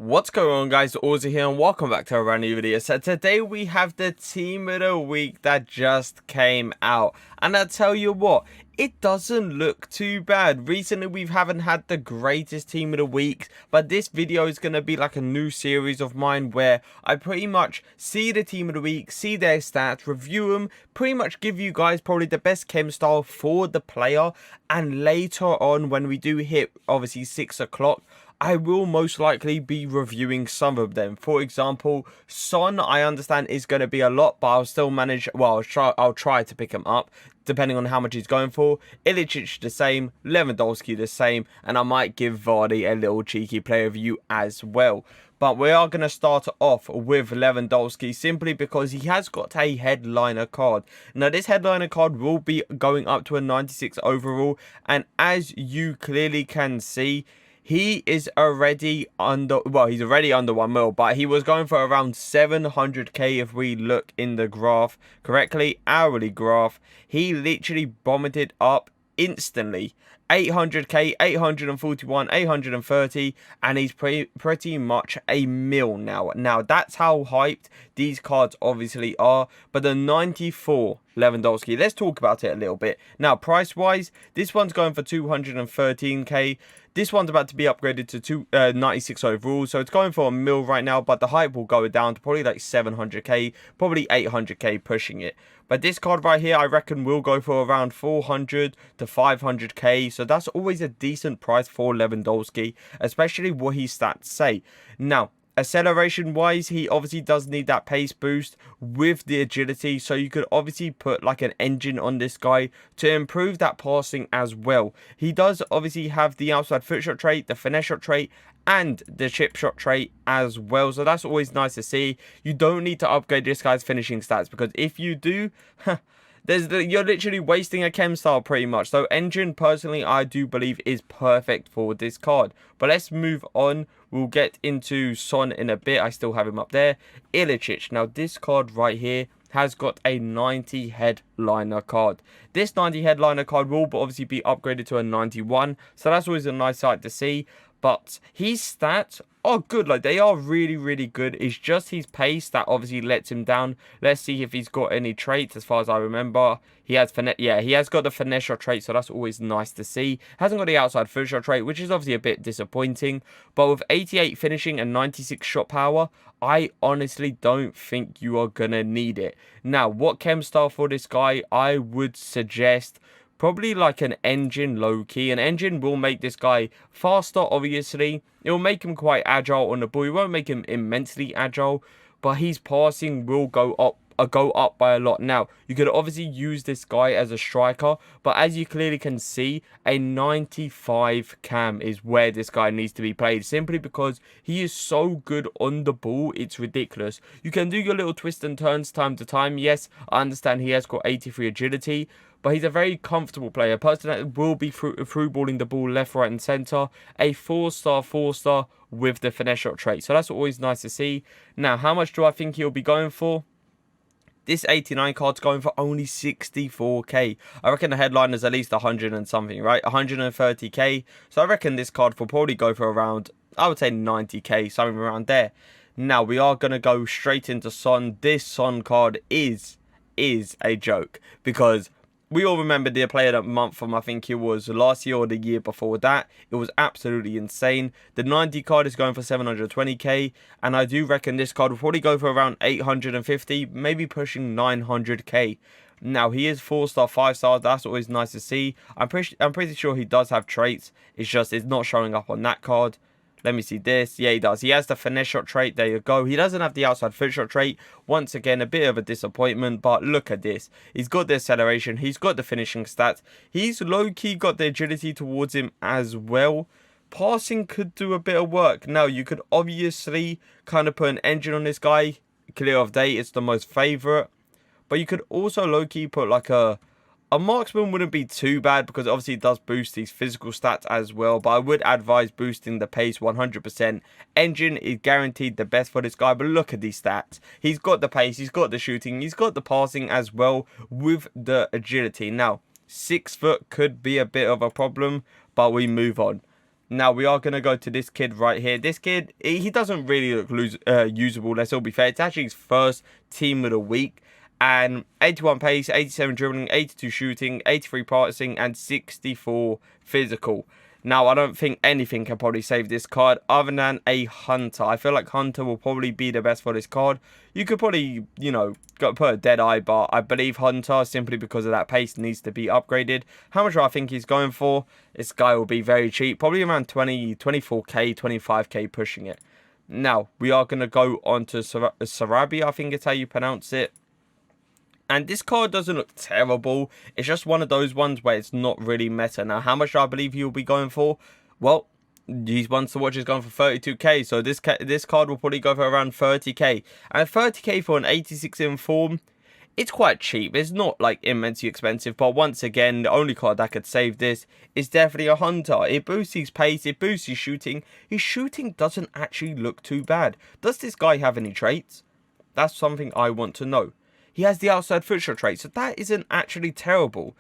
What's going on, guys? Auzio here and welcome back to a brand new video. So today we have the team of the week that just came out, and I tell you what, it doesn't look too bad. Recently we haven't had the greatest team of the week, but this video is going to be like a new series of mine where I pretty much see the team of the week, see their stats, review them, pretty much give you guys probably the best chem style for the player, and later on when we do hit obviously 6 o'clock, I will most likely be reviewing some of them. For example, Son, I understand is going to be a lot, but I'll still manage, well, I'll try to pick him up, depending on how much he's going for. Ilicic the same, Lewandowski the same, and I might give Vardy a little cheeky player review as well. But we are going to start off with Lewandowski simply because he has got a headliner card. Now, this headliner card will be going up to a 96 overall, and as you clearly can see, he is already under, well, he's already under 1 mil, but he was going for around 700k if we look in the graph correctly, hourly graph. He literally vomited up instantly. 800k, 841, 830, and he's pretty much a mil now. Now, that's how hyped these cards obviously are, but the 94 Lewandowski, let's talk about it a little bit. Now, price-wise, this one's going for 213k. This one's about to be upgraded to 96 overall, so it's going for a mil right now, but the hype will go down to probably like 700k, probably 800k pushing it. But this card right here, I reckon will go for around 400 to 500k, so that's always a decent price for Lewandowski, especially what his stats say. Now, acceleration wise, he obviously does need that pace boost with the agility, so you could obviously put like an engine on this guy to improve that passing as well. He does obviously have the outside foot shot trait, the finesse shot trait, and the chip shot trait as well, so that's always nice to see. You don't need to upgrade this guy's finishing stats, because if you do, you're literally wasting a chem style pretty much. So engine, personally, I do believe is perfect for this card. But let's move on. We'll get into Son in a bit. I still have him up there. Ilicic. Now, this card right here has got a 90 headliner card. This 90 headliner card will obviously be upgraded to a 91. So that's always a nice sight to see. But his stats are good. Like, they are really, really good. It's just his pace that obviously lets him down. Let's see if he's got any traits. As far as I remember, he has he has got the finesse shot trait, so that's always nice to see. Hasn't got the outside foot shot trait, which is obviously a bit disappointing. But with 88 finishing and 96 shot power, I honestly don't think you are gonna need it. Now, what chem style for this guy? I would suggest probably like an engine low-key. An engine will make this guy faster, obviously. It will make him quite agile on the ball. It won't make him immensely agile, but his passing will go up by a lot. Now, you could obviously use this guy as a striker, but as you clearly can see, a 95 cam is where this guy needs to be played, simply because he is so good on the ball. It's ridiculous. You can do your little twists and turns time to time. Yes, I understand he has got 83 agility, but he's a very comfortable player. A person that will be through balling the ball left, right, and centre. A 4-star with the finesse shot trait. So that's always nice to see. Now, how much do I think he'll be going for? This 89 card's going for only 64k. I reckon the headline is at least 100 and something, right? 130k. So I reckon this card will probably go for around, I would say 90k, something around there. Now, we are going to go straight into Son. This Son card is a joke, because we all remember the player of the month from, I think it was last year or the year before that. It was absolutely insane. The 90 card is going for 720k, and I do reckon this card will probably go for around 850, maybe pushing 900k. Now, he is 4-star, 5-star. That's always nice to see. I'm pretty sure he does have traits. It's just it's not showing up on that card. Let me see this. Yeah, he does. He has the finesse shot trait. There you go. He doesn't have the outside foot shot trait. Once again, a bit of a disappointment. But look at this. He's got the acceleration. He's got the finishing stats. He's low-key got the agility towards him as well. Passing could do a bit of work. Now, you could obviously kind of put an engine on this guy. Clear of day. It's the most favourite. But you could also low-key put like a marksman wouldn't be too bad, because obviously it does boost these physical stats as well. But I would advise boosting the pace 100%. Engine is guaranteed the best for this guy. But look at these stats. He's got the pace. He's got the shooting. He's got the passing as well with the agility. Now, 6 foot could be a bit of a problem, but we move on. Now, we are going to go to this kid right here. This kid, he doesn't really look usable, let's all be fair. It's actually his first team of the week. And 81 pace, 87 dribbling, 82 shooting, 83 passing, and 64 physical. Now, I don't think anything can probably save this card other than a Hunter. I feel like Hunter will probably be the best for this card. You could probably, you know, put a Deadeye, but I believe Hunter, simply because of that pace, needs to be upgraded. How much do I think he's going for? This guy will be very cheap, probably around 24k, 25k pushing it. Now, we are going to go on to Sarabi, I think it's how you pronounce it. And this card doesn't look terrible. It's just one of those ones where it's not really meta. Now, how much do I believe he'll be going for? Well, these ones to watch is going for 32k. So this card will probably go for around 30k. And 30k for an 86 in form, it's quite cheap. It's not like immensely expensive. But once again, the only card that could save this is definitely a Hunter. It boosts his pace. It boosts his shooting. His shooting doesn't actually look too bad. Does this guy have any traits? That's something I want to know. He has the outside foot shot trait, so that isn't actually terrible.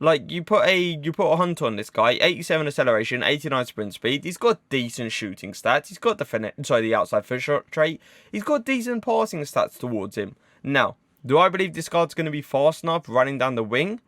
Like, you put a Hunter on this guy, 87 acceleration, 89 sprint speed. He's got decent shooting stats. He's got the outside foot shot trait. He's got decent passing stats towards him. Now, do I believe this card's going to be fast enough running down the wing?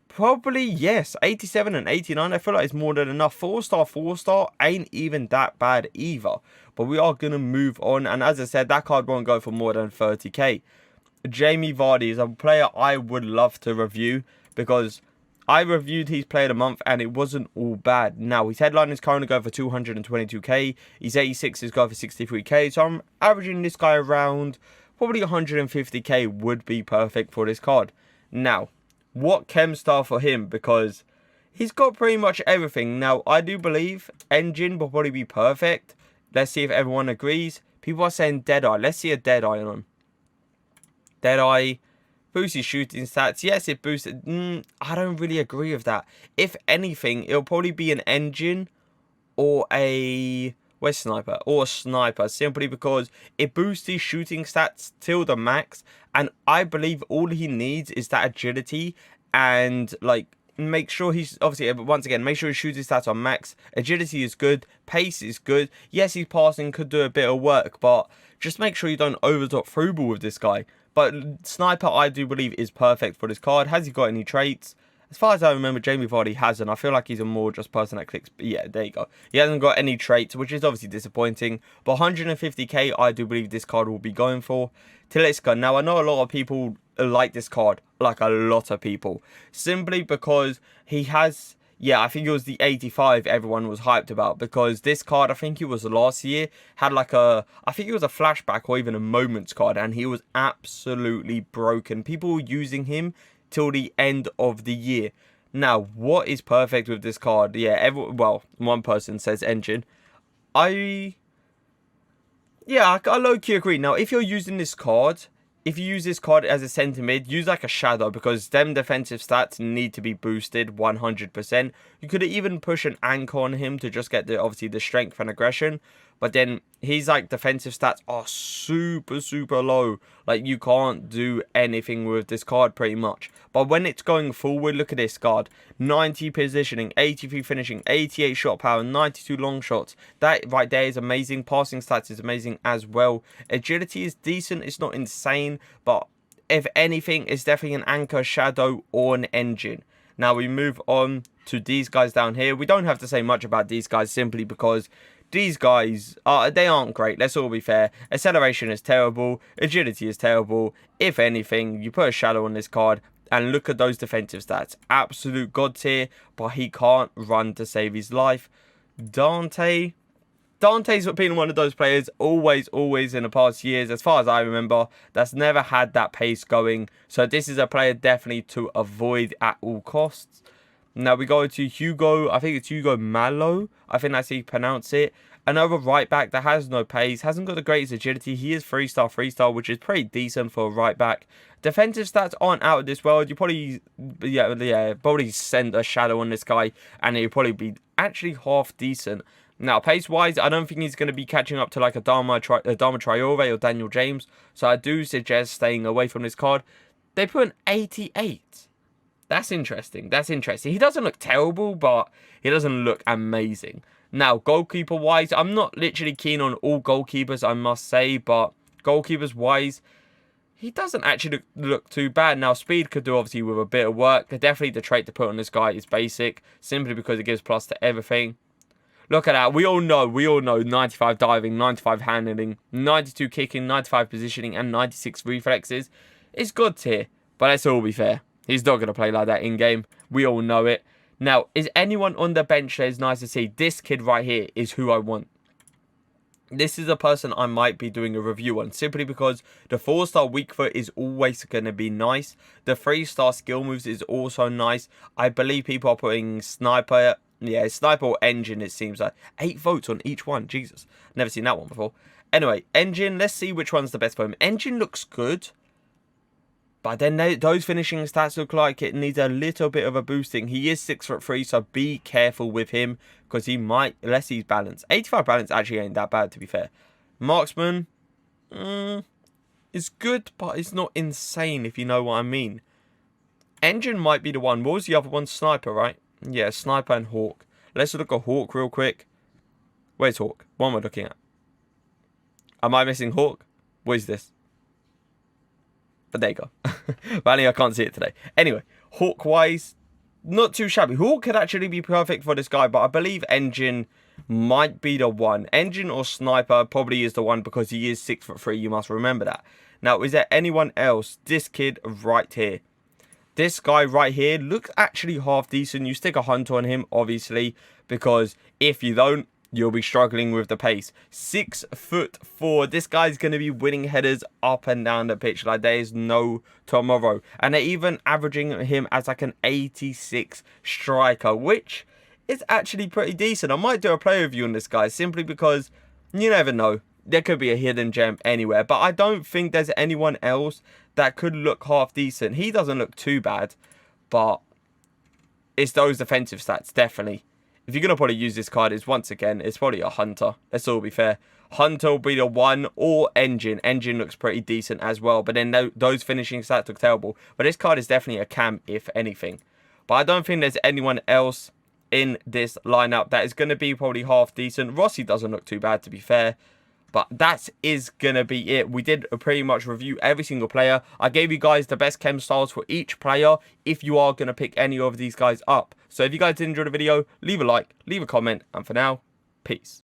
Probably yes. 87 and 89, I feel like it's more than enough. 4-star ain't even that bad either. But we are going to move on, and as I said, that card won't go for more than 30k. Jamie Vardy is a player I would love to review, because I reviewed his player of the month and it wasn't all bad. Now, his headline is currently going for 222k. His 86 is going for 63k. So I'm averaging this guy around probably 150k would be perfect for this card. Now, what chem star for him? Because he's got pretty much everything. Now, I do believe engine will probably be perfect. Let's see if everyone agrees. People are saying Deadeye. Let's see a Deadeye on him. Deadeye boosts his shooting stats. Yes, it boosts. I don't really agree with that. If anything, it'll probably be an engine or a sniper or a sniper, simply because it boosts his shooting stats till the max. And I believe all he needs is that agility and like make sure he's obviously, once again, make sure his shooting stats are max. Agility is good. Pace is good. Yes, his passing could do a bit of work, but just make sure you don't over-top through ball with this guy. But Sniper, I do believe, is perfect for this card. Has he got any traits? As far as I remember, Jamie Vardy hasn't. I feel like he's a more just person that clicks. But yeah, there you go. He hasn't got any traits, which is obviously disappointing. But 150k, I do believe this card will be going for. Talisca. Now, I know a lot of people like this card. Like a lot of people. Simply because he has... Yeah, I think it was the 85 everyone was hyped about, because this card, I think it was last year, had like a, I think it was a flashback or even a moments card, and he was absolutely broken. People were using him till the end of the year. Now, what is perfect with this card? Yeah, well, one person says engine. I low-key agree. Now, if you're using this card... If you use this card as a centre mid, use like a shadow, because them defensive stats need to be boosted 100%. You could even push an anchor on him to just get obviously the strength and aggression. But then his like defensive stats are super low. Like, you can't do anything with this card pretty much. But when it's going forward, look at this card. 90 positioning, 83 finishing, 88 shot power, 92 long shots. That right there is amazing. Passing stats is amazing as well. Agility is decent. It's not insane. But if anything, it's definitely an anchor, shadow, or an engine. Now we move on to these guys down here. We don't have to say much about these guys, simply because these guys, they aren't great. Let's all be fair. Acceleration is terrible. Agility is terrible. If anything, you put a shadow on this card and look at those defensive stats. Absolute god tier, but he can't run to save his life. Dante's been one of those players always in the past years, as far as I remember, that's never had that pace going. So this is a player definitely to avoid at all costs. Now we go to Hugo. I think it's Hugo Malo. I think that's how you pronounce it. Another right back that has no pace, hasn't got the greatest agility. He is 3-star, which is pretty decent for a right back. Defensive stats aren't out of this world. You probably, probably send a shadow on this guy, and he'll probably be actually half decent. Now, pace-wise, I don't think he's going to be catching up to like a Dama Traore or Daniel James. So I do suggest staying away from this card. They put an 88. That's interesting. He doesn't look terrible, but he doesn't look amazing. Now, goalkeeper-wise, I'm not literally keen on all goalkeepers, I must say, but goalkeepers-wise, he doesn't actually look too bad. Now, speed could do, obviously, with a bit of work. Definitely the trait to put on this guy is basic, simply because it gives plus to everything. Look at that. We all know 95 diving, 95 handling, 92 kicking, 95 positioning, and 96 reflexes. It's good tier, but let's all be fair. He's not going to play like that in-game. We all know it. Now, is anyone on the bench that is nice to see? This kid right here is who I want. This is a person I might be doing a review on, simply because the 4-star weak foot is always going to be nice. The 3-star skill moves is also nice. I believe people are putting sniper... Yeah, sniper or engine, it seems like. 8 votes on each one. Jesus. Never seen that one before. Anyway, engine. Let's see which one's the best for him. Engine looks good. But then those finishing stats look like it needs a little bit of a boosting. He is 6'3", so be careful with him. Because he might, unless he's balanced. 85 balance actually ain't that bad, to be fair. Marksman. Is good, but it's not insane, if you know what I mean. Engine might be the one. What was the other one? Sniper, right? Yeah, Sniper and Hawk. Let's look at Hawk real quick. Where's Hawk? What am I looking at? Am I missing Hawk? What is this? But there you go. Apparently I can't see it today. Anyway, Hawk-wise, not too shabby. Hawk could actually be perfect for this guy, but I believe Engine might be the one. Engine or Sniper probably is the one because he is 6'3". You must remember that. Now, is there anyone else? This kid right here. This guy right here looks actually half decent. You stick a Hunter on him, obviously, because if you don't, you'll be struggling with the pace. 6'4". This guy's going to be winning headers up and down the pitch like there is no tomorrow. And they're even averaging him as like an 86 striker, which is actually pretty decent. I might do a play review on this guy simply because you never know. There could be a hidden gem anywhere. But I don't think there's anyone else that could look half decent. He doesn't look too bad, but it's those defensive stats, definitely. If you're going to probably use this card, once again, it's probably a Hunter. Let's all be fair. Hunter will be the one, or Engine. Engine looks pretty decent as well, but then those finishing stats look terrible. But this card is definitely a cam, if anything. But I don't think there's anyone else in this lineup that is going to be probably half decent. Rossi doesn't look too bad, to be fair. But that is going to be it. We did pretty much review every single player. I gave you guys the best chem styles for each player if you are going to pick any of these guys up. So if you guys did enjoy the video, leave a like, leave a comment, and for now, peace.